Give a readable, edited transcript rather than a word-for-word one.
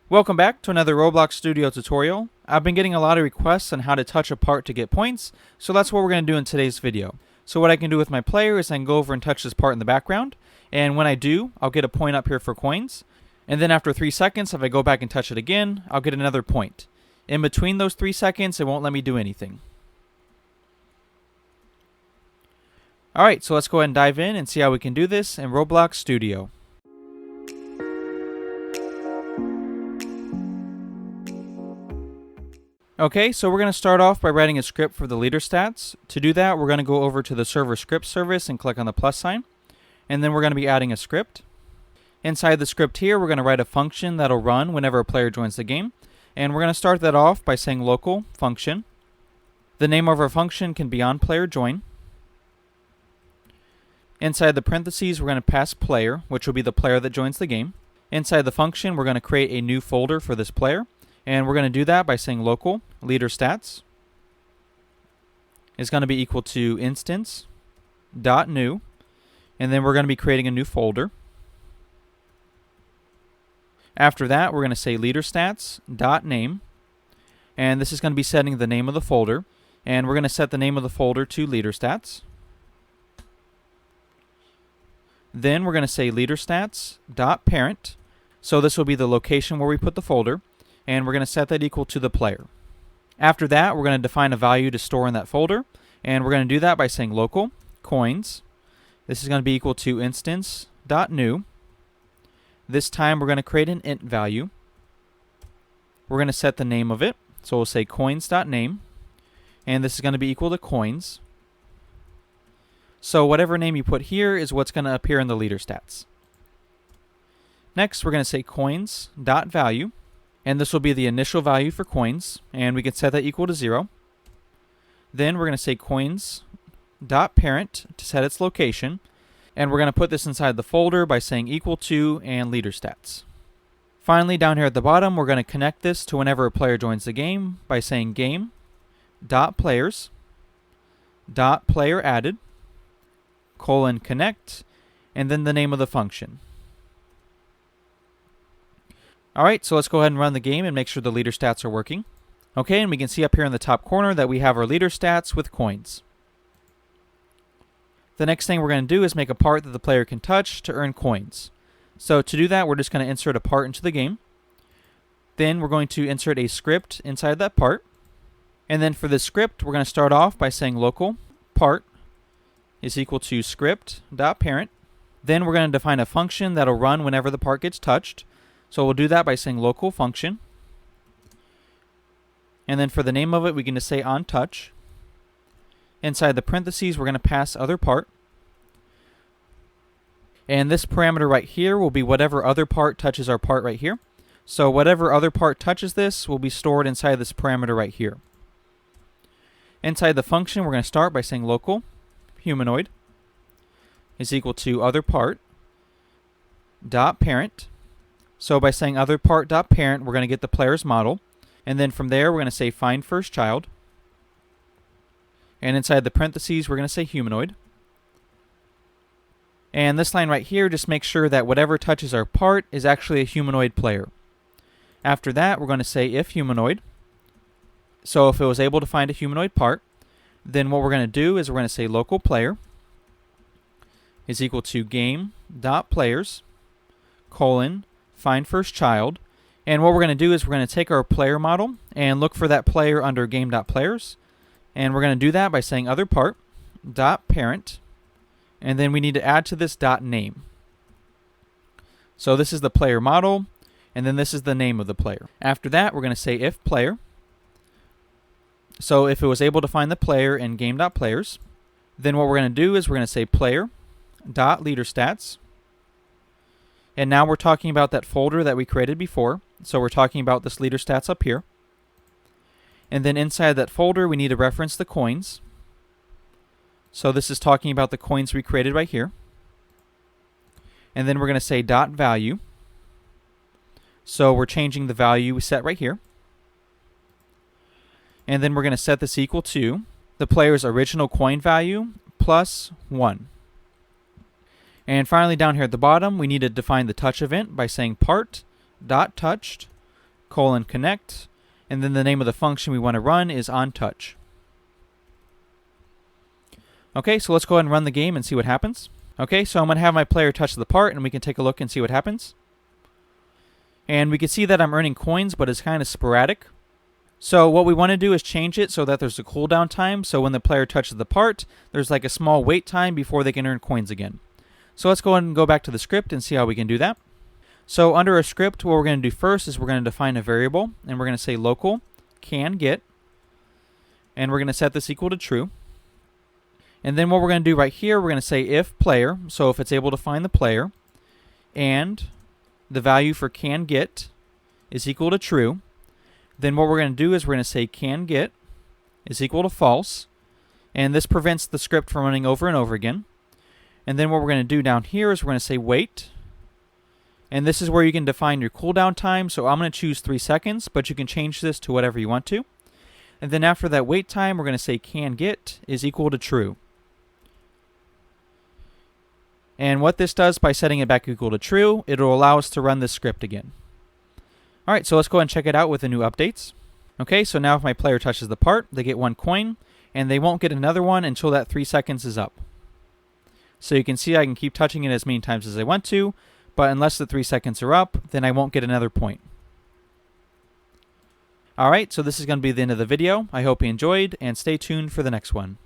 Welcome back to another Roblox Studio tutorial. I've been getting a lot of requests on how to touch a part to get points, so that's what we're going to do in today's video. So what I can do with my player is I can go over and touch this part in the background, and when I do, I'll get a point up here for coins. And then after 3 seconds, if I go back and touch it again, I'll get another point. In between those 3 seconds, it won't let me do anything. Alright, so let's go ahead and dive in and see how we can do this in Roblox Studio. Okay, so we're going to start off by writing a script for the leader stats. To do that, we're going to go over to the server script service and click on the plus sign. And then we're going to be adding a script. Inside the script here, we're going to write a function that'll run whenever a player joins the game. And we're going to start that off by saying local function. The name of our function can be onPlayerJoin. Inside the parentheses, we're going to pass player, which will be the player that joins the game. Inside the function, we're going to create a new folder for this player. And we're going to do that by saying local leaderstats is going to be equal to instance.new, and then we're going to be creating a new folder. After that, we're going to say leaderstats.name, and this is going to be setting the name of the folder, and we're going to set the name of the folder to leaderstats. Then we're going to say leaderstats.parent, so this will be the location where we put the folder. And we're going to set that equal to the player. After that, we're going to define a value to store in that folder, and we're going to do that by saying local coins. This is going to be equal to instance.new. This time we're going to create an int value. We're going to set the name of it, so we'll say coins.name, and this is going to be equal to coins. So whatever name you put here is what's going to appear in the leader stats. Next, we're going to say coins.value. And this will be the initial value for coins, and we can set that equal to 0. Then we're going to say coins.parent to set its location, and we're going to put this inside the folder by saying equal to and leader stats. Finally, down here at the bottom, we're going to connect this to whenever a player joins the game by saying game.players.playerAdded, :connect, and then the name of the function. Alright, so let's go ahead and run the game and make sure the leader stats are working. Okay, and we can see up here in the top corner that we have our leader stats with coins. The next thing we're going to do is make a part that the player can touch to earn coins. So to do that, we're just going to insert a part into the game. Then we're going to insert a script inside that part. And then for this script, we're going to start off by saying local part is equal to script.parent. Then we're going to define a function that'll run whenever the part gets touched. So we'll do that by saying local function. And then for the name of it, we can just say onTouch. Inside the parentheses, we're going to pass other part. And this parameter right here will be whatever other part touches our part right here. So whatever other part touches this will be stored inside this parameter right here. Inside the function, we're going to start by saying local humanoid is equal to other part dot parent. So by saying other part.parent, we're going to get the player's model. And then from there, we're going to say find first child. And inside the parentheses, we're going to say humanoid. And this line right here just makes sure that whatever touches our part is actually a humanoid player. After that, we're going to say if humanoid. So if it was able to find a humanoid part, then what we're going to do is we're going to say local player is equal to game.players, find first child, and what we're going to do is we're going to take our player model and look for that player under game.players, and we're going to do that by saying other part.parent, and then we need to add to this .name. So this is the player model, and then this is the name of the player. After that, we're going to say if player. So if it was able to find the player in game.players, then what we're going to do is we're going to say player.leaderstats. And now we're talking about that folder that we created before. So we're talking about this leader stats up here. And then inside that folder, we need to reference the coins. So this is talking about the coins we created right here. And then we're going to say .value. So we're changing the value we set right here. And then we're going to set this equal to the player's original coin value plus 1. And finally, down here at the bottom, we need to define the touch event by saying part.touched :connect, and then the name of the function we want to run is onTouch. Okay, so let's go ahead and run the game and see what happens. Okay, so I'm going to have my player touch the part, and we can take a look and see what happens. And we can see that I'm earning coins, but it's kind of sporadic. So what we want to do is change it so that there's a cooldown time, so when the player touches the part, there's like a small wait time before they can earn coins again. So let's go ahead and go back to the script and see how we can do that. So under a script, what we're going to do first is we're going to define a variable, and we're going to say local can_get, and we're going to set this equal to true. And then what we're going to do right here, we're going to say if player, so if it's able to find the player, and the value for can_get is equal to true, then what we're going to do is we're going to say can_get is equal to false, and this prevents the script from running over and over again. And then what we're going to do down here is we're going to say wait, and this is where you can define your cooldown time. So I'm going to choose 3 seconds, but you can change this to whatever you want to. And then after that wait time, we're going to say can_get is equal to true. And what this does by setting it back equal to true, it'll allow us to run this script again. Alright, so let's go ahead and check it out with the new updates. Okay, so now if my player touches the part, they get 1 coin, and they won't get another one until that 3 seconds is up. So you can see I can keep touching it as many times as I want to, but unless the 3 seconds are up, then I won't get another point. Alright, so this is going to be the end of the video. I hope you enjoyed, and stay tuned for the next one.